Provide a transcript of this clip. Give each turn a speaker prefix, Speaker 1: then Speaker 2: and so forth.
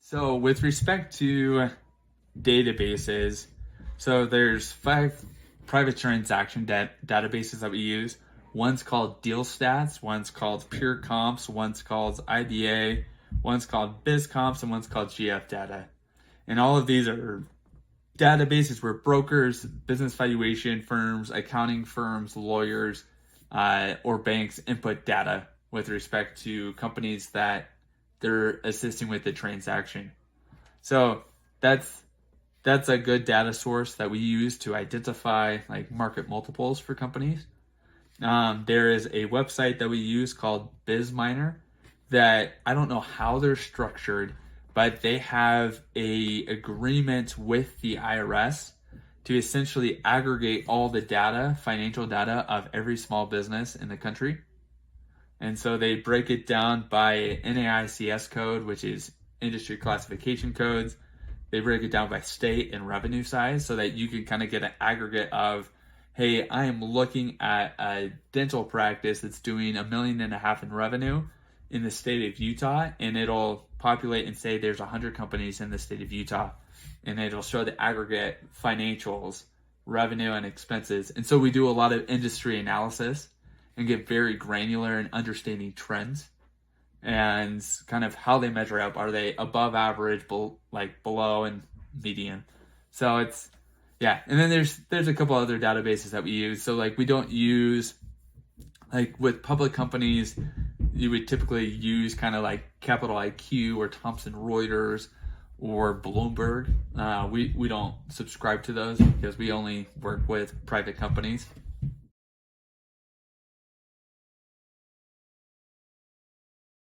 Speaker 1: So with respect to databases, so there's 5 private transaction databases that we use. One's called Deal Stats, one's called Pure Comps, one's called IBA, one's called Biz Comps, and one's called GF Data. And all of these are databases where brokers, business valuation firms, accounting firms, lawyers, or banks input data with respect to companies that they're assisting with the transaction. So that's a good data source that we use to identify like market multiples for companies. There is a website that we use called BizMiner that I don't know how they're structured, but they have a agreement with the IRS to essentially aggregate all the data, financial data of every small business in the country. And so they break it down by NAICS code, which is industry classification codes. They break it down by state and revenue size so that you can kind of get an aggregate of, hey, I am looking at a dental practice that's doing $1.5 million in revenue in the state of Utah, and it'll populate and say there's 100 companies in the state of Utah, and it'll show the aggregate financials, revenue, and expenses. And so we do a lot of industry analysis and get very granular in understanding trends and kind of how they measure up. Are they above average, below, and median? So it's, yeah. And then there's a couple other databases that we use. So like we don't use, like with public companies, you would typically use kind of like Capital IQ or Thomson Reuters or Bloomberg. We don't subscribe to those because we only work with private companies.